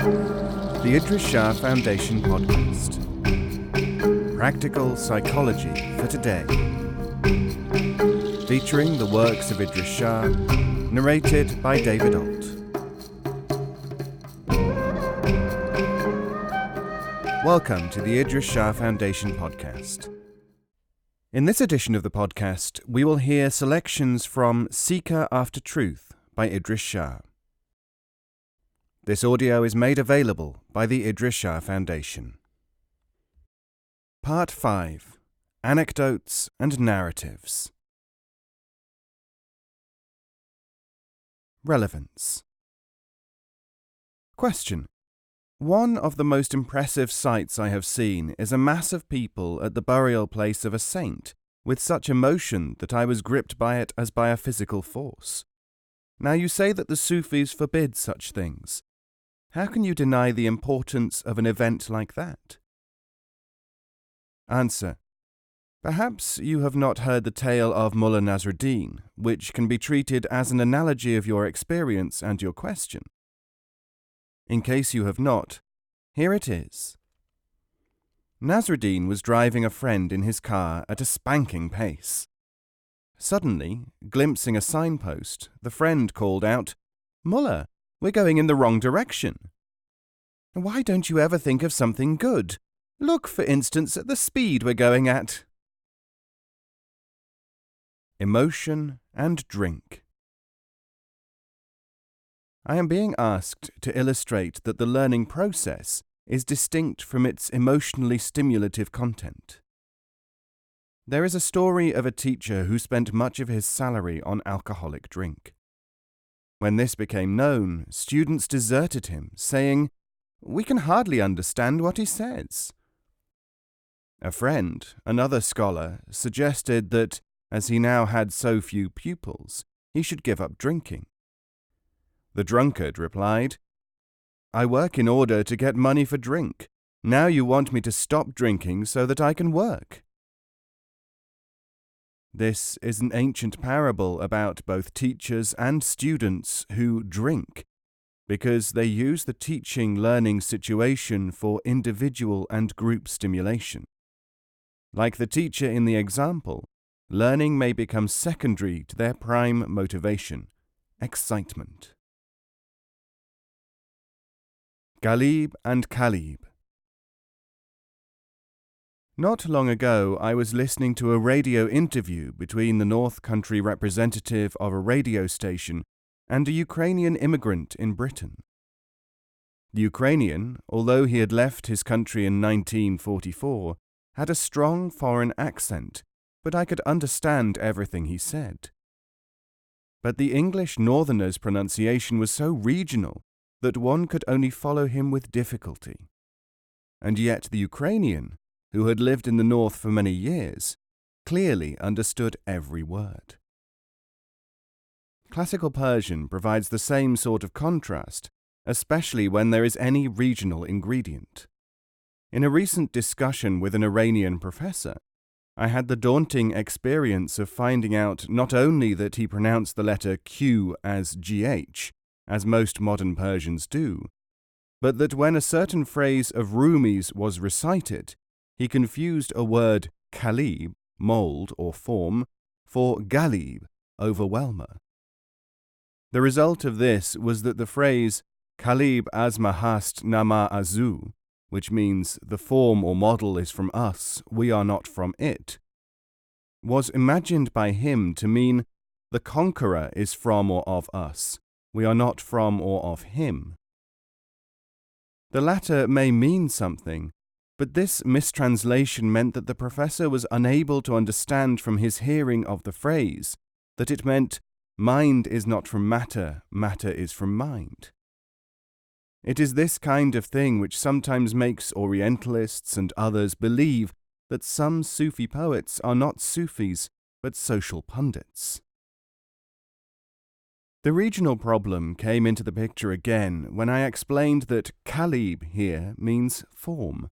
The Idries Shah Foundation podcast. Practical psychology for today. Featuring the works of Idries Shah, narrated by David Ault. Welcome to the Idries Shah Foundation podcast. In this edition of the podcast, we will hear selections from Seeker After Truth by Idries Shah. This audio is made available by the Idries Shah Foundation. Part 5. Anecdotes and Narratives. Relevance. Question. One of the most impressive sights I have seen is a mass of people at the burial place of a saint, with such emotion that I was gripped by it as by a physical force. Now you say that the Sufis forbid such things. How can you deny the importance of an event like that? Answer. Perhaps you have not heard the tale of Mullah Nasruddin, which can be treated as an analogy of your experience and your question. In case you have not, here it is. Nasruddin was driving a friend in his car at a spanking pace. Suddenly, glimpsing a signpost, the friend called out, "Mullah, we're going in the wrong direction. Why don't you ever think of something good? Look, for instance, at the speed we're going at." Emotion and drink. I am being asked to illustrate that the learning process is distinct from its emotionally stimulative content. There is a story of a teacher who spent much of his salary on alcoholic drink. When this became known, students deserted him, saying, "We can hardly understand what he says." A friend, another scholar, suggested that, as he now had so few pupils, he should give up drinking. The drunkard replied, "I work in order to get money for drink. Now you want me to stop drinking so that I can work." This is an ancient parable about both teachers and students who drink, because they use the teaching-learning situation for individual and group stimulation. Like the teacher in the example, learning may become secondary to their prime motivation, excitement. Ghalib and Khalib. Not long ago, I was listening to a radio interview between the North Country representative of a radio station and a Ukrainian immigrant in Britain. The Ukrainian, although he had left his country in 1944, had a strong foreign accent, but I could understand everything he said. But the English northerner's pronunciation was so regional that one could only follow him with difficulty. And yet the Ukrainian, who had lived in the north for many years, clearly understood every word. Classical Persian provides the same sort of contrast, especially when there is any regional ingredient. In a recent discussion with an Iranian professor, I had the daunting experience of finding out not only that he pronounced the letter Q as GH, as most modern Persians do, but that when a certain phrase of Rumi's was recited, he confused a word Khalib, mold or form, for Ghalib, overwhelmer. The result of this was that the phrase Khalib azma hast nama azu, which means the form or model is from us, we are not from it, was imagined by him to mean the conqueror is from or of us, we are not from or of him. The latter may mean something, but this mistranslation meant that the professor was unable to understand from his hearing of the phrase that it meant mind is not from matter, matter is from mind. It is this kind of thing which sometimes makes Orientalists and others believe that some Sufi poets are not Sufis, but social pundits. The regional problem came into the picture again when I explained that Khalib here means form.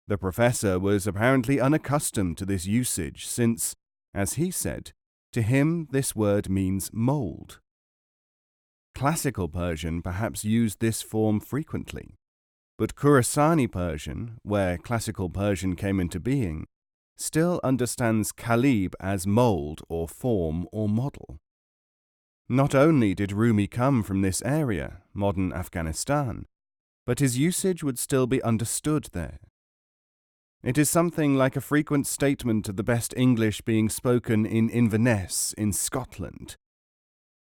The professor was apparently unaccustomed to this usage since, as he said, to him this word means mold. Classical Persian perhaps used this form frequently, but Khurasani Persian, where Classical Persian came into being, still understands kalib as mold or form or model. Not only did Rumi come from this area, modern Afghanistan, but his usage would still be understood there. It is something like a frequent statement of the best English being spoken in Inverness in Scotland.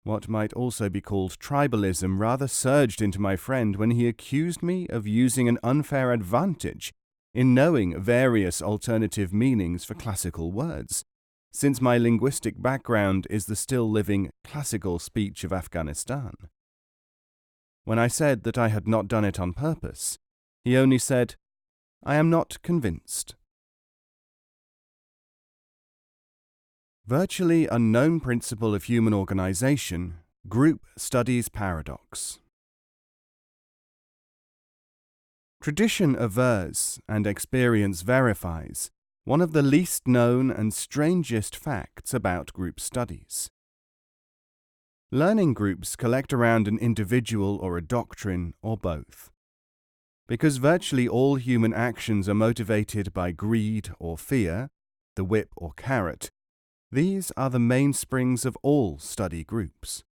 What might also be called tribalism rather surged into my friend when he accused me of using an unfair advantage in knowing various alternative meanings for classical words, since my linguistic background is the still living classical speech of Afghanistan. When I said that I had not done it on purpose, he only said, "I am not convinced." Virtually unknown principle of human organization, group studies paradox. Tradition avers, and experience verifies, one of the least known and strangest facts about group studies. Learning groups collect around an individual or a doctrine or both. Because virtually all human actions are motivated by greed or fear, the whip or carrot, these are the mainsprings of all study groups.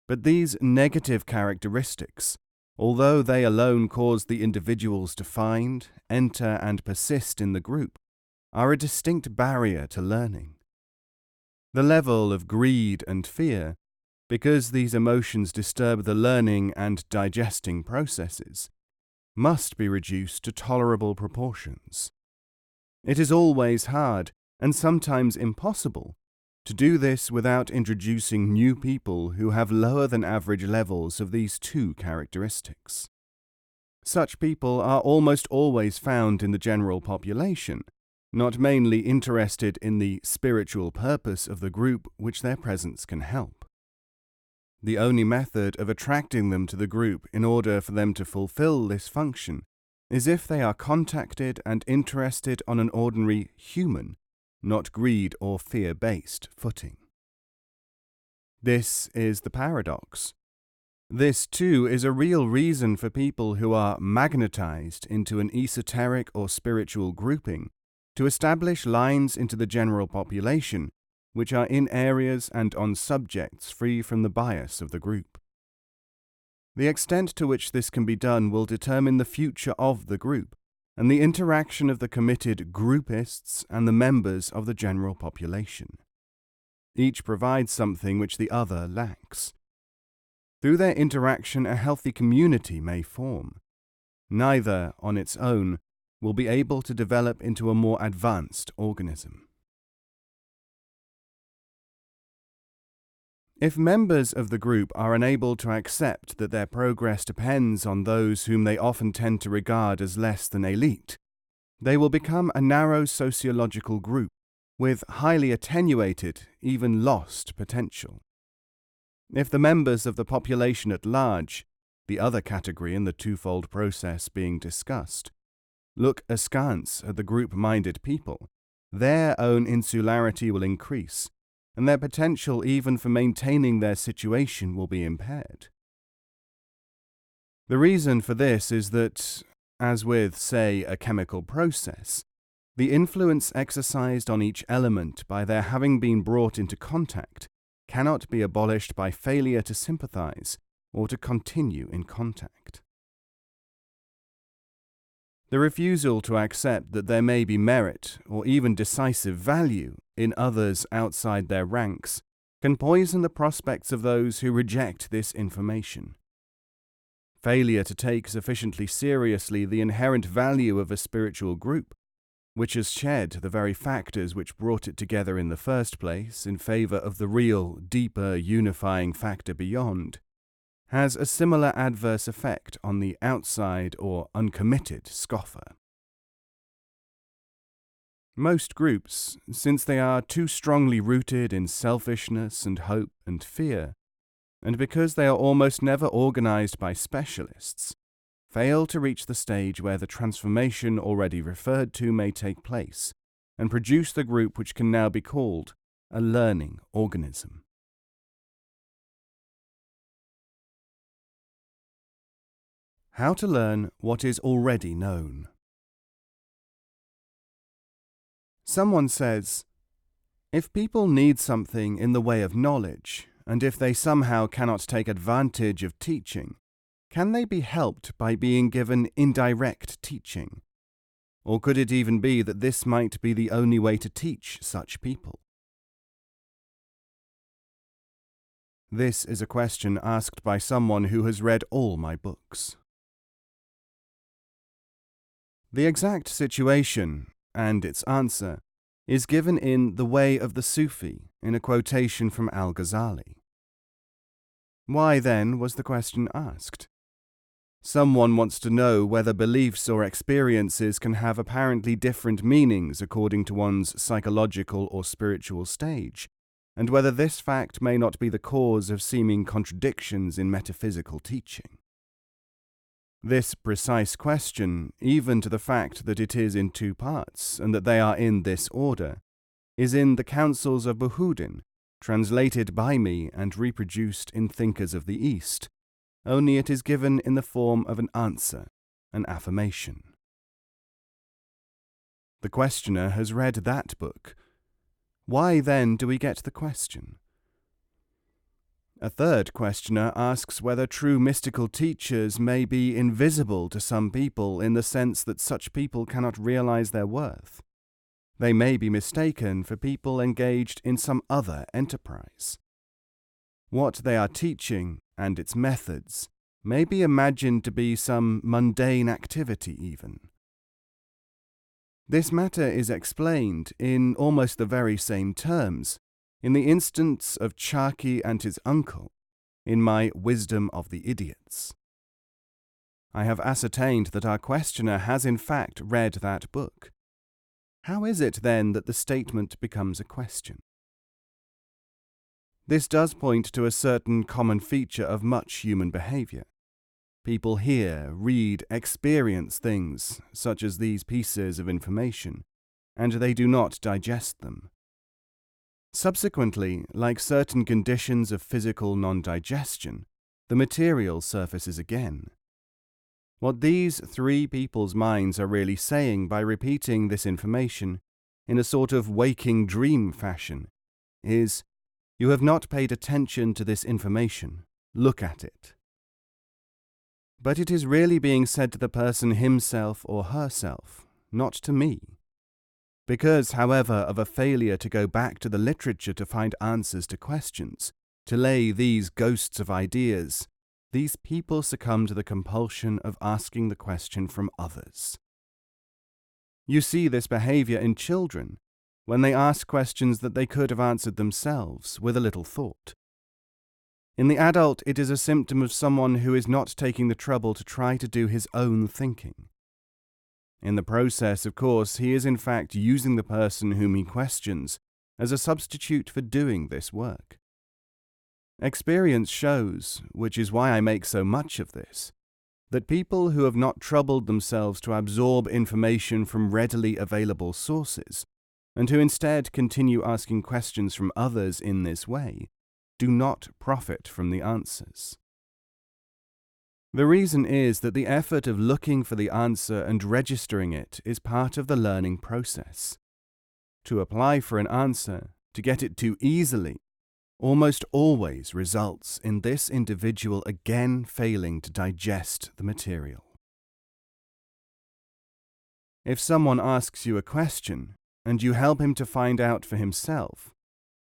But these negative characteristics, although they alone cause the individuals to find, enter, and persist in the group, are a distinct barrier to learning. The level of greed and fear, because these emotions disturb the learning and digesting processes, must be reduced to tolerable proportions. It is always hard, and sometimes impossible, to do this without introducing new people who have lower than average levels of these two characteristics. Such people are almost always found in the general population, not mainly interested in the spiritual purpose of the group which their presence can help. The only method of attracting them to the group in order for them to fulfill this function is if they are contacted and interested on an ordinary human, not greed or fear-based footing. This is the paradox. This, too, is a real reason for people who are magnetized into an esoteric or spiritual grouping to establish lines into the general population which are in areas and on subjects free from the bias of the group. The extent to which this can be done will determine the future of the group and the interaction of the committed groupists and the members of the general population. Each provides something which the other lacks. Through their interaction, a healthy community may form. Neither, on its own, will be able to develop into a more advanced organism. If members of the group are unable to accept that their progress depends on those whom they often tend to regard as less than elite, they will become a narrow sociological group with highly attenuated, even lost potential. If the members of the population at large, the other category in the twofold process being discussed, look askance at the group-minded people, their own insularity will increase, and their potential even for maintaining their situation will be impaired. The reason for this is that, as with, say, a chemical process, the influence exercised on each element by their having been brought into contact cannot be abolished by failure to sympathize or to continue in contact. The refusal to accept that there may be merit or even decisive value in others outside their ranks can poison the prospects of those who reject this information. Failure to take sufficiently seriously the inherent value of a spiritual group, which has shed the very factors which brought it together in the first place in favor of the real, deeper, unifying factor beyond, has a similar adverse effect on the outside or uncommitted scoffer. Most groups, since they are too strongly rooted in selfishness and hope and fear, and because they are almost never organized by specialists, fail to reach the stage where the transformation already referred to may take place and produce the group which can now be called a learning organism. How to learn what is already known. Someone says, if people need something in the way of knowledge, and if they somehow cannot take advantage of teaching, can they be helped by being given indirect teaching? Or could it even be that this might be the only way to teach such people? This is a question asked by someone who has read all my books. The exact situation, and its answer, is given in The Way of the Sufi, in a quotation from Al-Ghazali. Why, then, was the question asked? Someone wants to know whether beliefs or experiences can have apparently different meanings according to one's psychological or spiritual stage, and whether this fact may not be the cause of seeming contradictions in metaphysical teaching. This precise question, even to the fact that it is in two parts and that they are in this order, is in the Counsels of Buhuddin, translated by me and reproduced in Thinkers of the East, only it is given in the form of an answer, an affirmation. The questioner has read that book. Why then do we get the question? A third questioner asks whether true mystical teachers may be invisible to some people in the sense that such people cannot realize their worth. They may be mistaken for people engaged in some other enterprise. What they are teaching, and its methods, may be imagined to be some mundane activity even. This matter is explained in almost the very same terms in the instance of Chaki and his uncle, in my Wisdom of the Idiots. I have ascertained that our questioner has in fact read that book. How is it then that the statement becomes a question? This does point to a certain common feature of much human behavior. People hear, read, experience things, such as these pieces of information, and they do not digest them. Subsequently, like certain conditions of physical non-digestion, the material surfaces again. What these three people's minds are really saying by repeating this information in a sort of waking dream fashion is, you have not paid attention to this information, look at it. But it is really being said to the person himself or herself, not to me. Because, however, of a failure to go back to the literature to find answers to questions, to lay these ghosts of ideas, these people succumb to the compulsion of asking the question from others. You see this behavior in children, when they ask questions that they could have answered themselves with a little thought. In the adult, it is a symptom of someone who is not taking the trouble to try to do his own thinking. In the process, of course, he is in fact using the person whom he questions as a substitute for doing this work. Experience shows, which is why I make so much of this, that people who have not troubled themselves to absorb information from readily available sources, and who instead continue asking questions from others in this way, do not profit from the answers. The reason is that the effort of looking for the answer and registering it is part of the learning process. To apply for an answer, to get it too easily, almost always results in this individual again failing to digest the material. If someone asks you a question, and you help him to find out for himself,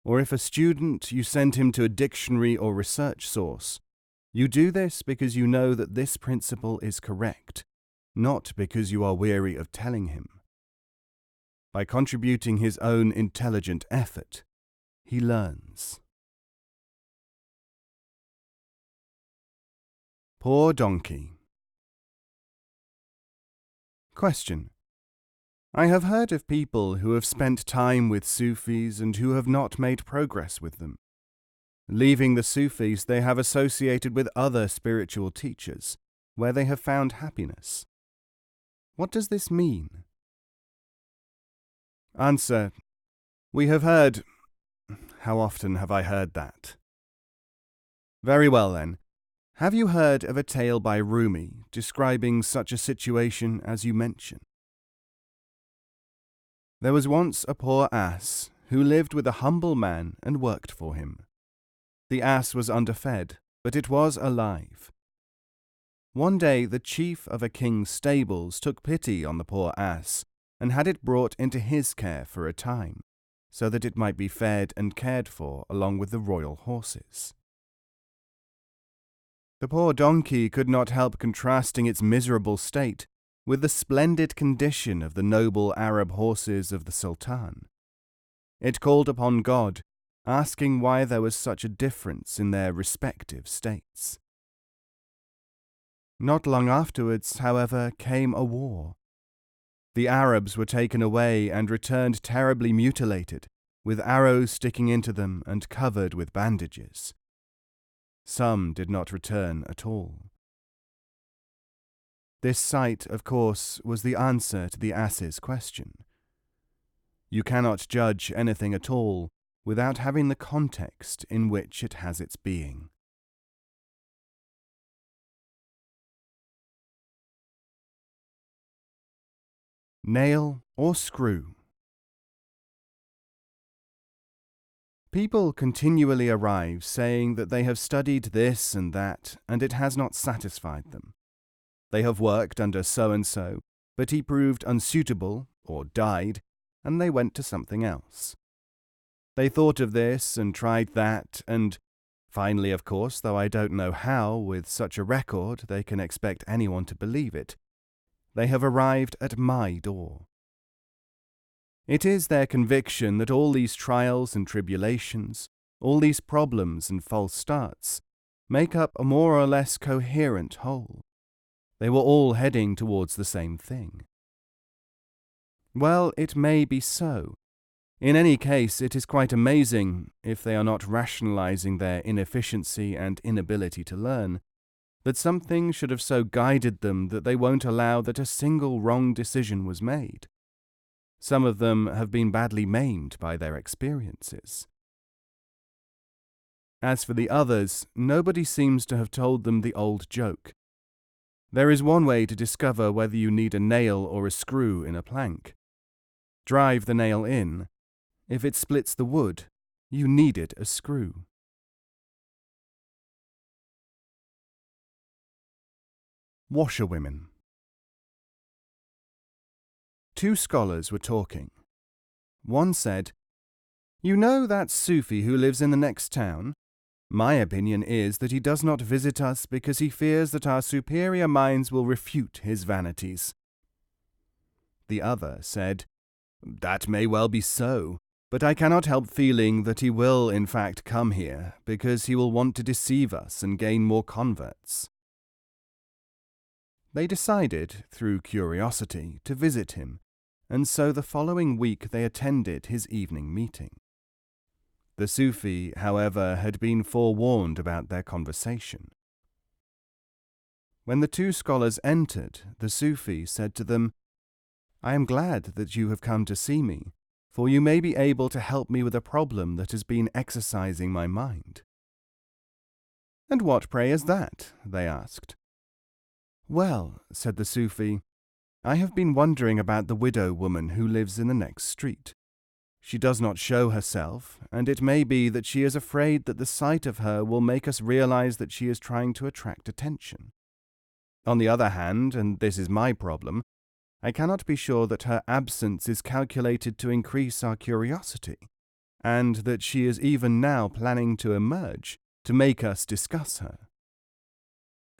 or if a student, you send him to a dictionary or research source, you do this because you know that this principle is correct, not because you are weary of telling him. By contributing his own intelligent effort, he learns. Poor donkey. Question. I have heard of people who have spent time with Sufis and who have not made progress with them. Leaving the Sufis, they have associated with other spiritual teachers, where they have found happiness. What does this mean? Answer. We have heard. How often have I heard that? Very well then. Have you heard of a tale by Rumi describing such a situation as you mention? There was once a poor ass who lived with a humble man and worked for him. The ass was underfed, but it was alive. One day the chief of a king's stables took pity on the poor ass and had it brought into his care for a time, so that it might be fed and cared for along with the royal horses. The poor donkey could not help contrasting its miserable state with the splendid condition of the noble Arab horses of the Sultan. It called upon God, asking why there was such a difference in their respective states. Not long afterwards, however, came a war. The Arabs were taken away and returned terribly mutilated, with arrows sticking into them and covered with bandages. Some did not return at all. This sight, of course, was the answer to the ass's question. You cannot judge anything at all without having the context in which it has its being. Nail or screw? People continually arrive saying that they have studied this and that, and it has not satisfied them. They have worked under so-and-so, but he proved unsuitable, or died, and they went to something else. They thought of this and tried that, and finally, of course, though I don't know how, with such a record, they can expect anyone to believe it, they have arrived at my door. It is their conviction that all these trials and tribulations, all these problems and false starts, make up a more or less coherent whole. They were all heading towards the same thing. Well, it may be so. In any case, it is quite amazing, if they are not rationalizing their inefficiency and inability to learn, that something should have so guided them that they won't allow that a single wrong decision was made. Some of them have been badly maimed by their experiences. As for the others, nobody seems to have told them the old joke. There is one way to discover whether you need a nail or a screw in a plank. Drive the nail in. If it splits the wood, you needed a screw. Washerwomen. Two scholars were talking. One said, "You know that Sufi who lives in the next town? My opinion is that he does not visit us because he fears that our superior minds will refute his vanities." The other said, "That may well be so, but I cannot help feeling that he will in fact come here because he will want to deceive us and gain more converts." They decided, through curiosity, to visit him, and so the following week they attended his evening meeting. The Sufi, however, had been forewarned about their conversation. When the two scholars entered, the Sufi said to them, "I am glad that you have come to see me, for you may be able to help me with a problem that has been exercising my mind." "And what, pray, is that?" they asked. "Well," said the Sufi, "I have been wondering about the widow woman who lives in the next street. She does not show herself, and it may be that she is afraid that the sight of her will make us realize that she is trying to attract attention. On the other hand, and this is my problem, I cannot be sure that her absence is calculated to increase our curiosity, and that she is even now planning to emerge to make us discuss her."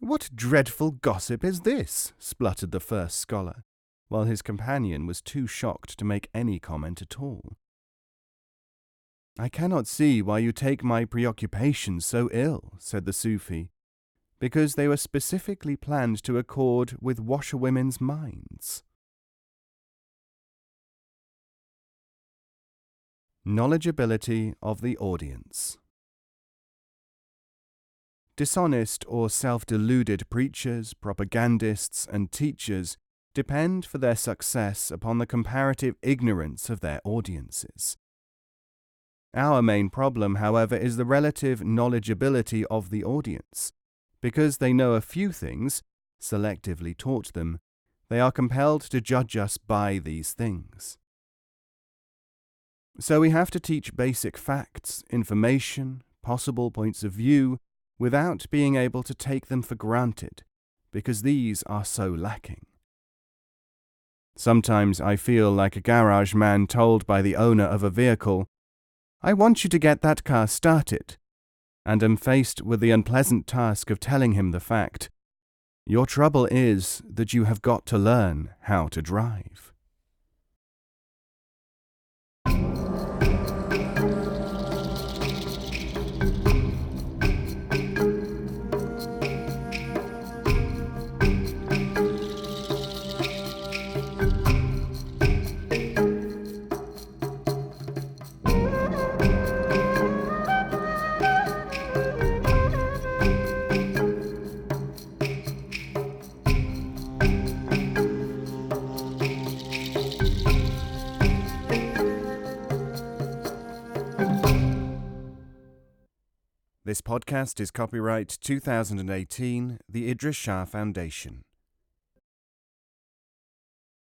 "What dreadful gossip is this?" spluttered the first scholar, while his companion was too shocked to make any comment at all. "I cannot see why you take my preoccupations so ill," said the Sufi, "because they were specifically planned to accord with washerwomen's minds." Knowledgeability of the audience. Dishonest or self-deluded preachers, propagandists, and teachers depend for their success upon the comparative ignorance of their audiences. Our main problem, however, is the relative knowledgeability of the audience, because they know a few things, selectively taught them, they are compelled to judge us by these things. So we have to teach basic facts, information, possible points of view, without being able to take them for granted, because these are so lacking. Sometimes I feel like a garage man told by the owner of a vehicle, "I want you to get that car started," and am faced with the unpleasant task of telling him the fact, "Your trouble is that you have got to learn how to drive." This podcast is copyright 2018, the Idries Shah Foundation.